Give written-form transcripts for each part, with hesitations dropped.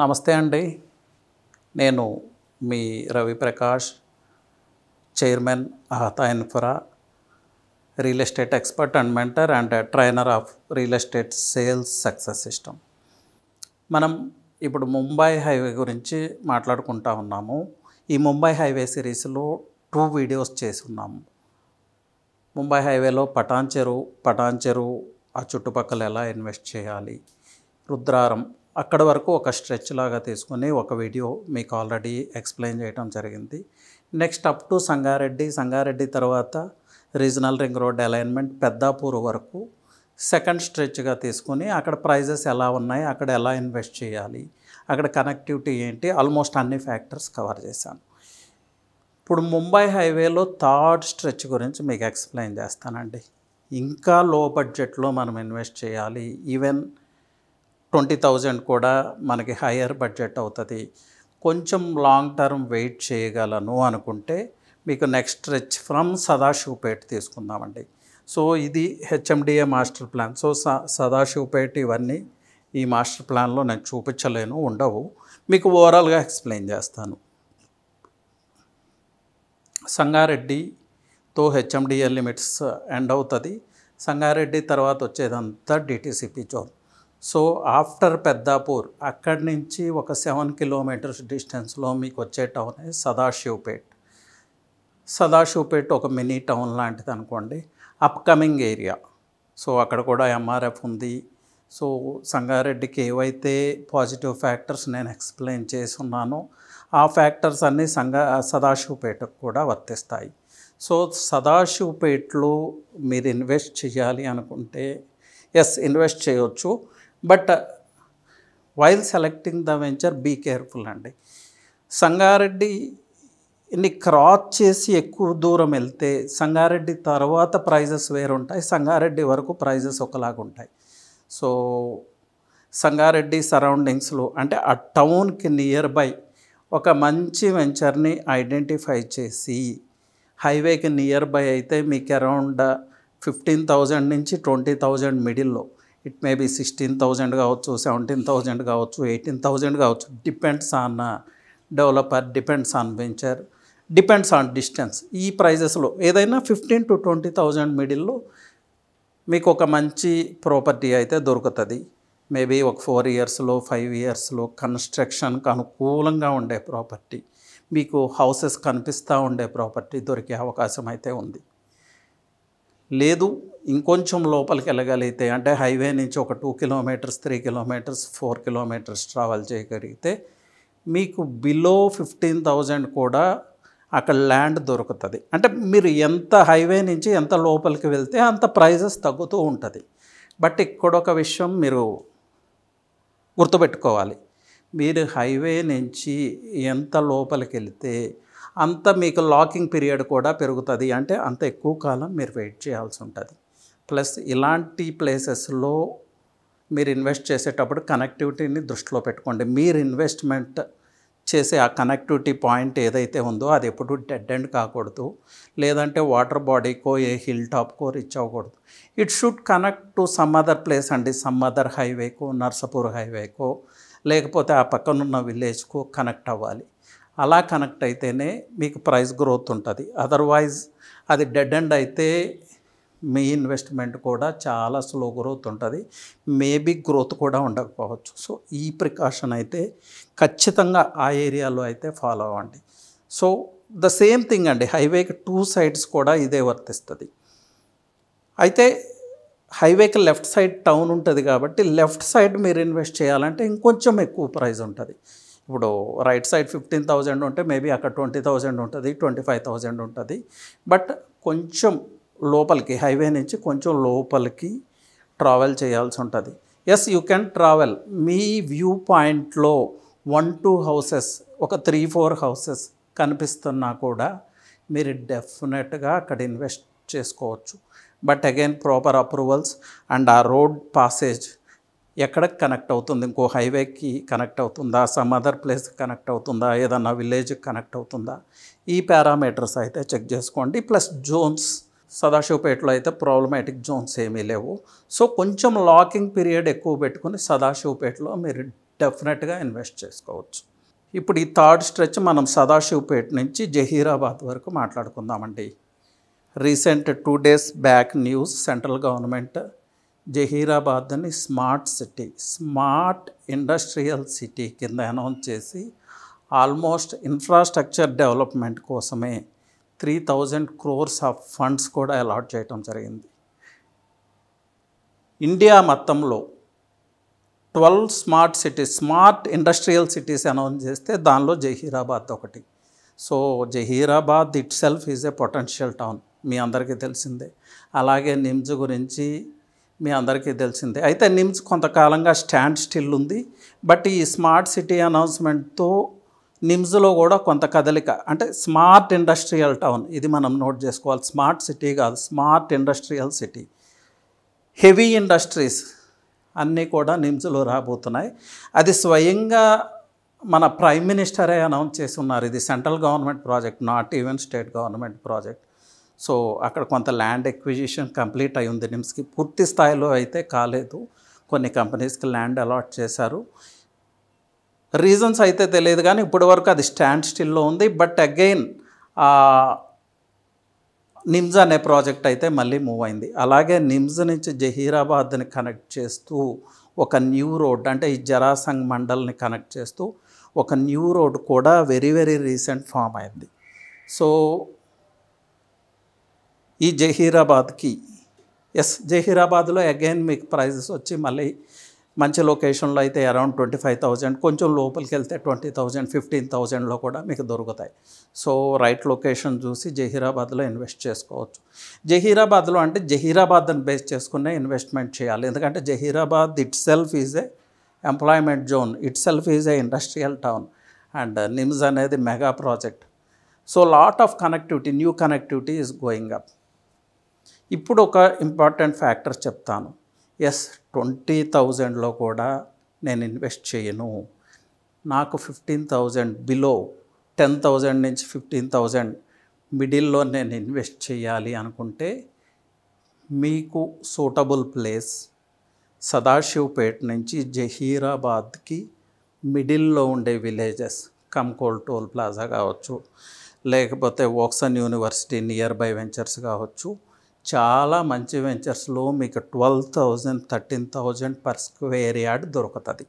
నమస్తే అండి. నేను మీ Ravi Prakash, chairman Ahata Infra, real estate expert and mentor and trainer of real estate sales success system. మనం ఇప్పుడు ముంబై హైవే గురించి మాట్లాడుకుంటా ఉన్నాము. ఈ ముంబై హైవే సిరీస్లో 2 వీడియోస్ చేసి ఉన్నాము. ముంబై హైవేలో పటాన్ చెరువు ఆ చుట్టుపక్కల ఎలా ఇన్వెస్ట్ చేయాలి, రుద్రారం అక్కడ వరకు ఒక స్ట్రెచ్ లాగా తీసుకుని ఒక వీడియో మీకు ఆల్రెడీ ఎక్స్ప్లెయిన్ చేయడం జరిగింది. నెక్స్ట్ అప్ టు సంగారెడ్డి తర్వాత regional ring road alignment Peddapur వరకు సెకండ్ స్ట్రెచ్గా తీసుకుని అక్కడ ప్రైజెస్ ఎలా ఉన్నాయి, అక్కడ ఎలా ఇన్వెస్ట్ చేయాలి, అక్కడ కనెక్టివిటీ ఏంటి, ఆల్మోస్ట్ అన్ని ఫ్యాక్టర్స్ కవర్ చేశాను. ఇప్పుడు ముంబై హైవేలో థర్డ్ స్ట్రెచ్ గురించి మీకు ఎక్స్ప్లెయిన్ చేస్తానండి. ఇంకా లో బడ్జెట్లో మనం ఇన్వెస్ట్ చేయాలి, ఈవెన్ 20,000 కూడా మనకి హయ్యర్ బడ్జెట్ అవుతుంది, కొంచెం లాంగ్ టర్మ్ వెయిట్ చేయగలను అనుకుంటే మీకు నెక్స్ట్ స్ట్రెచ్ ఫ్రమ్ సదాశివపేట్ తీసుకుందామండి. సో ఇది HMDA master plan. So Sadasivpet ఇవన్నీ ఈ మాస్టర్ ప్లాన్లో నేను చూపించలేను, ఉండవు. మీకు ఓవరాల్గా ఎక్స్ప్లెయిన్ చేస్తాను. సంగారెడ్డితో హెచ్ఎండిఏ లిమిట్స్ ఎండ్ అవుతుంది. సంగారెడ్డి తర్వాత వచ్చేదంతా DTCP zone. So after Peddapur అక్కడి నుంచి ఒక 7 కిలోమీటర్స్ డిస్టెన్స్లో మీకు వచ్చే టౌన్ సదాశివపేట్ ఒక మినీ టౌన్ లాంటిది అనుకోండి, అప్కమింగ్ ఏరియా. సో అక్కడ కూడా ఎంఆర్ఎఫ్ ఉంది. సో సంగారెడ్డికి ఏవైతే పాజిటివ్ ఫ్యాక్టర్స్ నేను ఎక్స్ప్లెయిన్ చేస్తున్నానో ఆ ఫ్యాక్టర్స్ అన్నీ సదాశివపేటకు కూడా వర్తిస్తాయి. సో సదాశివపేటలో మీరు ఇన్వెస్ట్ చేయాలి అనుకుంటే ఇన్వెస్ట్ చేయవచ్చు. But while selecting the venture be careful అండి. సంగారెడ్డిని క్రాస్ చేసి ఎక్కువ దూరం వెళ్తే సంగారెడ్డి తర్వాత ప్రైజెస్ వేరుంటాయి, సంగారెడ్డి వరకు ప్రైజెస్ ఒకలాగుంటాయి. సో సంగారెడ్డి సరౌండింగ్స్లో అంటే ఆ టౌన్కి నియర్ బై ఒక మంచి వెంచర్ని ఐడెంటిఫై చేసి హైవేకి నియర్ బై అయితే మీకు అరౌండ్ 15,000 నుంచి 20,000 మిడిల్లో, ఇట్ మే బి 16,000 కావచ్చు, 17,000 కావచ్చు, 18,000 కావచ్చు. Depends on developer, depends on venture, depends on distance. ఈ ప్రైజెస్లో ఏదైనా 15,000 to 20,000 మిడిల్లో మీకు ఒక మంచి ప్రాపర్టీ అయితే దొరుకుతుంది. మేబీ ఒక 4 ఇయర్స్లో 5 ఇయర్స్లో కన్స్ట్రక్షన్కి అనుకూలంగా ఉండే ప్రాపర్టీ, మీకు హౌసెస్ కనిపిస్తూ ఉండే ప్రాపర్టీ దొరికే అవకాశం అయితే ఉంది. లేదు ఇంకొంచెం లోపలికి వెళ్ళగలిగితే అంటే హైవే నుంచి ఒక 2 కిలోమీటర్స్ 3 కిలోమీటర్స్ 4 కిలోమీటర్స్ ట్రావెల్ చేయగలిగితే మీకు బిలో 15,000 కూడా అక్కడ ల్యాండ్ దొరుకుతుంది. అంటే మీరు ఎంత హైవే నుంచి ఎంత లోపలికి వెళ్తే అంత ప్రైజెస్ తగ్గుతూ ఉంటుంది. బట్ ఇక్కడ ఒక విషయం మీరు గుర్తుపెట్టుకోవాలి, మీరు హైవే నుంచి ఎంత లోపలికి వెళితే అంత మీకు లాకింగ్ పీరియడ్ కూడా పెరుగుతుంది. అంటే అంత ఎక్కువ కాలం మీరు వెయిట్ చేయాల్సి ఉంటుంది. ప్లస్ ఇలాంటి ప్లేసెస్లో మీరు ఇన్వెస్ట్ చేసేటప్పుడు కనెక్టివిటీని దృష్టిలో పెట్టుకోండి. మీరు ఇన్వెస్ట్మెంట్ చేసే ఆ కనెక్టివిటీ పాయింట్ ఏదైతే ఉందో అది ఎప్పుడు డెడ్ ఎండ్ కాకూడదు, లేదంటే వాటర్ బాడీకో ఏ హిల్ టాప్కో రీచ్ అవ్వకూడదు. It should connect to some other place అండి, సమ్ అదర్ హైవేకో, నర్సాపూర్ హైవేకో, లేకపోతే ఆ పక్కనున్న విలేజ్కో కనెక్ట్ అవ్వాలి. అలా కనెక్ట్ అయితేనే మీకు ప్రైస్ గ్రోత్ ఉంటుంది. అదర్వైజ్ అది డెడ్ ఎండ్ అయితే మీ ఇన్వెస్ట్మెంట్ కూడా చాలా స్లో గ్రోత్ ఉంటుంది, మేబీ గ్రోత్ కూడా ఉండకపోవచ్చు. సో ఈ ప్రికాషన్ అయితే ఖచ్చితంగా ఆ ఏరియాలో అయితే ఫాలో అవ్వండి. సో ద సేమ్ థింగ్ అండి, హైవేకి 2 సైడ్స్ కూడా ఇదే వర్తిస్తుంది. అయితే హైవేకి లెఫ్ట్ సైడ్ టౌన్ ఉంటుంది కాబట్టి లెఫ్ట్ సైడ్ మీరు ఇన్వెస్ట్ చేయాలంటే ఇంకొంచెం ఎక్కువ ప్రైస్ ఉంటుంది. ఇప్పుడు రైట్ సైడ్ 15,000 ఉంటే మేబీ అక్కడ 20,000 ఉంటుంది, 25,000 ఉంటుంది. బట్ కొంచెం లోపలికి హైవే నుంచి కొంచెం లోపలికి ట్రావెల్ చేయాల్సి ఉంటుంది. You can travel. Me view పాయింట్లో 1-2 హౌసెస్, ఒక 3-4 హౌసెస్ కనిపిస్తున్నా కూడా మీరు డెఫినెట్గా అక్కడ ఇన్వెస్ట్ చేసుకోవచ్చు. But again proper approvals and ఆ రోడ్ పాసేజ్ ఎక్కడికి కనెక్ట్ అవుతుంది, ఇంకో హైవేకి కనెక్ట్ అవుతుందా, సమ్ అదర్ ప్లేస్ కనెక్ట్ అవుతుందా, ఏదన్నా విలేజ్కి కనెక్ట్ అవుతుందా, ఈ పారామీటర్స్ అయితే చెక్ చేసుకోండి. ప్లస్ జోన్స్, సదాశివపేటలో అయితే ప్రాబ్లమాటిక్ జోన్స్ ఏమీ లేవు. సో కొంచెం లాకింగ్ పీరియడ్ ఎక్కువ పెట్టుకుని సదాశివపేటలో మీరు డెఫినెట్గా ఇన్వెస్ట్ చేసుకోవచ్చు. ఇప్పుడు ఈ థర్డ్ స్ట్రెచ్ మనం సదాశివపేట నుంచి జహీరాబాద్ వరకు మాట్లాడుకుందామండి. Recent 2 days back news, central government జహీరాబాద్ని smart city, smart industrial city కింద అనౌన్స్ చేసి ఆల్మోస్ట్ ఇన్ఫ్రాస్ట్రక్చర్ డెవలప్మెంట్ కోసమే 3000 crores ఆఫ్ ఫండ్స్ కూడా అలాట్ చేయడం జరిగింది. ఇండియా మొత్తంలో 12 smart cities, smart industrial cities announce చేస్తే దానిలో జహీరాబాద్ ఒకటి. So Zahirabad itself is a potential town, మీ అందరికీ తెలిసిందే. అలాగే నిమ్స్ గురించి మీ అందరికీ తెలిసిందే. అయితే నిమ్స్ కొంతకాలంగా స్టాండ్ స్టిల్ ఉంది. బట్ ఈ స్మార్ట్ సిటీ అనౌన్స్మెంట్తో నిమ్స్లో కూడా కొంత కదలిక, అంటే స్మార్ట్ ఇండస్ట్రియల్ టౌన్, ఇది మనం నోట్ చేసుకోవాలి. స్మార్ట్ సిటీ కాదు, smart industrial city. Heavy industries అన్నీ కూడా నిమ్స్లో రాబోతున్నాయి. అది స్వయంగా మన ప్రైమ్ మినిస్టరే అనౌన్స్ చేసి ఉన్నారు. ఇది central government project, not even state government project. So అక్కడ కొంత ల్యాండ్ ఎక్విజిషన్ కంప్లీట్ అయి ఉంది నిమ్స్కి. పూర్తి స్థాయిలో అయితే కాలేదు, కొన్ని కంపెనీస్కి ల్యాండ్ అలాట్ చేశారు. రీజన్స్ అయితే తెలియదు కానీ ఇప్పటి వరకు అది స్టాండ్ స్టిల్లో ఉంది. బట్ అగైన్ నిమ్స్ అనే ప్రాజెక్ట్ అయితే మళ్ళీ మూవ్ అయింది. అలాగే నిమ్స్ నుంచి జహీరాబాద్ని కనెక్ట్ చేస్తూ ఒక న్యూ రోడ్, అంటే ఈ జరాసంగ్ మండల్ని కనెక్ట్ చేస్తూ ఒక న్యూ రోడ్ కూడా వెరీ వెరీ రీసెంట్ ఫామ్ అయింది. సో ఈ జహీరాబాద్కి జహీరాబాద్లో అగైన్ మీకు ప్రైజెస్ వచ్చి మళ్ళీ మంచి లొకేషన్లో అయితే అరౌండ్ 25,000, కొంచెం లోపలికి వెళ్తే 20,000, 15,000లో కూడా మీకు దొరుకుతాయి. సో రైట్ లొకేషన్ చూసి జహీరాబాద్లో ఇన్వెస్ట్ చేసుకోవచ్చు. జహీరాబాద్లో అంటే జహీరాబాద్ని బేస్ చేసుకునే ఇన్వెస్ట్మెంట్ చేయాలి. ఎందుకంటే Zahirabad itself is a employment zone, itself is a industrial town, and NIMZ అనేది mega project. So lot of connectivity, new connectivity is going up. ఇప్పుడు ఒక important factor చెప్తాను. 20,000లో కూడా నేను ఇన్వెస్ట్ చేయను, నాకు 15,000 బిలో, 10,000 నుంచి 15,000 మిడిల్లో నేను ఇన్వెస్ట్ చేయాలి అనుకుంటే మీకు సూటబుల్ ప్లేస్ సదాశివపేట నుంచి జహీరాబాద్కి మిడిల్లో ఉండే విలేజెస్, కంకోల్ టోల్ ప్లాజా కావచ్చు, లేకపోతే Woxsen university near by ventures కావచ్చు. చాలా మంచి వెంచర్స్లో మీకు 12,000, 13,000 పర్ స్క్వేర్ యార్డ్ దొరుకుతుంది.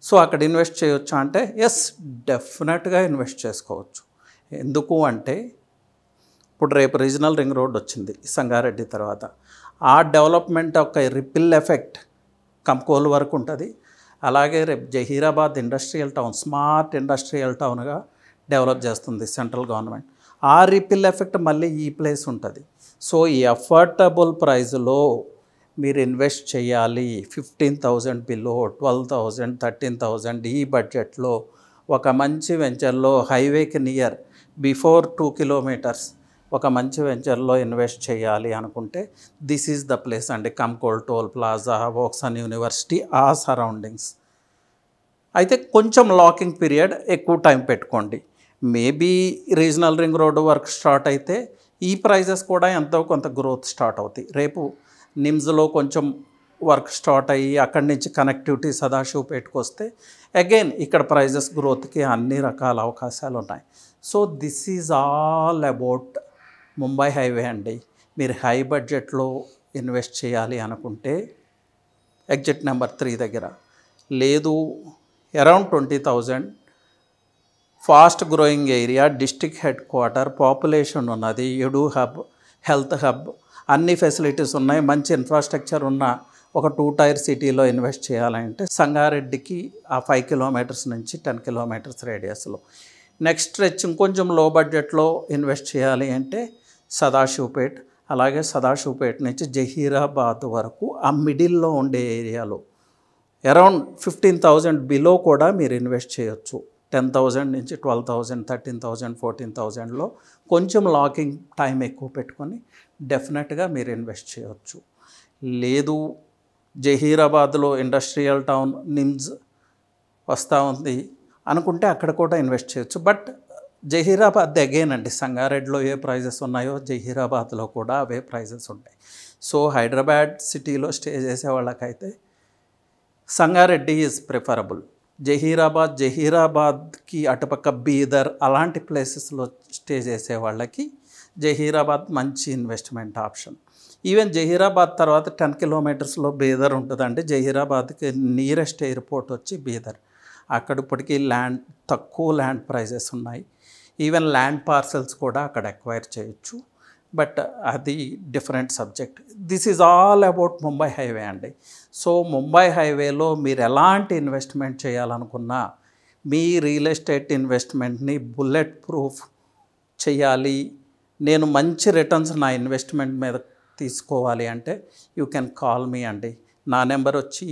సో అక్కడ ఇన్వెస్ట్ చేయొచ్చు అంటే డెఫినెట్గా ఇన్వెస్ట్ చేసుకోవచ్చు. ఎందుకు అంటే ఇప్పుడు రేపు రీజనల్ రింగ్ రోడ్ వచ్చింది సంగారెడ్డి తర్వాత, ఆ డెవలప్మెంట్ ఒక రిపిల్ ఎఫెక్ట్ కంకోల్ వరకు ఉంటుంది. అలాగే రేపు Zahirabad industrial town, smart industrial టౌన్గా డెవలప్ చేస్తుంది సెంట్రల్ గవర్నమెంట్. ఆ రిపిల్ ఎఫెక్ట్ మళ్ళీ ఈ ప్లేస్ ఉంటుంది. సో ఈ అఫోర్డబుల్ ప్రైస్లో మీరు ఇన్వెస్ట్ చేయాలి. 15,000 బిలో, 12,000, 13,000 ఈ బడ్జెట్లో ఒక మంచి వెంచర్లో, హైవేకి నియర్, బిఫోర్ 2 kilometers ఒక మంచి వెంచర్లో ఇన్వెస్ట్ చేయాలి అనుకుంటే దిస్ ఈజ్ ద ప్లేస్ అండి. Kankol toll plaza, Woxsen university, ఆ సరౌండింగ్స్. అయితే కొంచెం లాకింగ్ పీరియడ్, ఎక్కువ టైం పెట్టుకోండి. Maybe regional ring road work start అయితే ఈ ప్రైజెస్ కూడా ఎంతో కొంత గ్రోత్ స్టార్ట్ అవుతాయి. రేపు నిమ్స్లో కొంచెం వర్క్ స్టార్ట్ అయ్యి అక్కడి నుంచి కనెక్టివిటీ సదాశివపేటకు వస్తే అగైన్ ఇక్కడ ప్రైజెస్ గ్రోత్కి అన్ని రకాల అవకాశాలు ఉన్నాయి. So this is all about Mumbai highway అండి. మీరు హై బడ్జెట్లో ఇన్వెస్ట్ చేయాలి అనుకుంటే ఎగ్జిట్ నెంబర్ 3 దగ్గర, లేదు around 20,000, fast growing area, district head quarter, population ఉన్నది, ఎడు హబ్, హెల్త్ హబ్, అన్ని ఫెసిలిటీస్ ఉన్నాయి, మంచి ఇన్ఫ్రాస్ట్రక్చర్ ఉన్న ఒక 2-tier సిటీలో ఇన్వెస్ట్ చేయాలంటే సంగారెడ్డికి ఆ 5 kilometers నుంచి 10 kilometers రేడియస్లో. నెక్స్ట్ స్ట్రెచ్ ఇంకొంచెం లో బడ్జెట్లో ఇన్వెస్ట్ చేయాలి అంటే సదాశివపేట్, అలాగే సదాశివపేట నుంచి జహీరాబాద్ వరకు ఆ మిడిల్లో ఉండే ఏరియాలో అరౌండ్ 15,000 బిలో కూడా మీరు ఇన్వెస్ట్ చేయొచ్చు. 10,000 నుంచి 12,000, 13,000, 14,000లో కొంచెం లాకింగ్ టైం ఎక్కువ పెట్టుకొని డెఫినెట్గా మీరు ఇన్వెస్ట్ చేయవచ్చు. లేదు జహీరాబాద్లో ఇండస్ట్రియల్ టౌన్, నిమ్స్ వస్తూ ఉంది అనుకుంటే అక్కడ కూడా ఇన్వెస్ట్ చేయొచ్చు. బట్ జహీరాబాద్ అగైన్ అండి, సంగారెడ్డిలో ఏ ప్రైజెస్ ఉన్నాయో జహీరాబాద్లో కూడా అవే ప్రైజెస్ ఉంటాయి. సో హైదరాబాద్ సిటీలో స్టే చేసే వాళ్ళకైతే సంగారెడ్డి ఈజ్ ప్రిఫరబుల్. జహీరాబాద్కి అటుపక్క బీదర్ అలాంటి ప్లేసెస్లో స్టే చేసే వాళ్ళకి జహీరాబాద్ మంచి ఇన్వెస్ట్మెంట్ ఆప్షన్. ఈవెన్ జహీరాబాద్ తర్వాత 10 కిలోమీటర్స్లో బీదర్ ఉంటుందండి. జహీరాబాద్కి నియరెస్ట్ ఎయిర్పోర్ట్ వచ్చి బీదర్. అక్కడ ఇప్పటికీ తక్కువ ల్యాండ్ ప్రైజెస్ ఉన్నాయి. ఈవెన్ ల్యాండ్ పార్సెల్స్ కూడా అక్కడ ఎక్వైర్ చేయొచ్చు. బట్ అది different subject. This is all about Mumbai highway అండి. సో ముంబై హైవేలో మీరు ఎలాంటి ఇన్వెస్ట్మెంట్ చేయాలనుకున్నా మీ రియల్ ఎస్టేట్ ఇన్వెస్ట్మెంట్ని బుల్లెట్ ప్రూఫ్ చేయాలి, నేను మంచి రిటర్న్స్ నా ఇన్వెస్ట్మెంట్ మీద తీసుకోవాలి అంటే యూ కెన్ కాల్ మీ అండి. నా నెంబర్ వచ్చి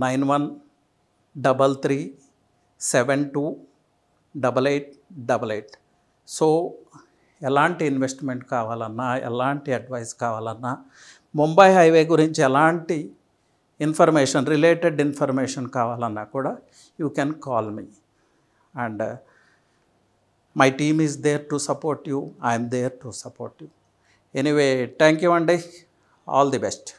9133728888. సో ఎలాంటి ఇన్వెస్ట్మెంట్ కావాలన్నా, ఎలాంటి అడ్వైస్ కావాలన్నా, ముంబై హైవే గురించి ఎలాంటి ఇన్ఫర్మేషన్, రిలేటెడ్ ఇన్ఫర్మేషన్ కావాలన్నా కూడా you can call me. And my team is there to support you. I'm there to support you. Anyway, thank you అండి. All the best.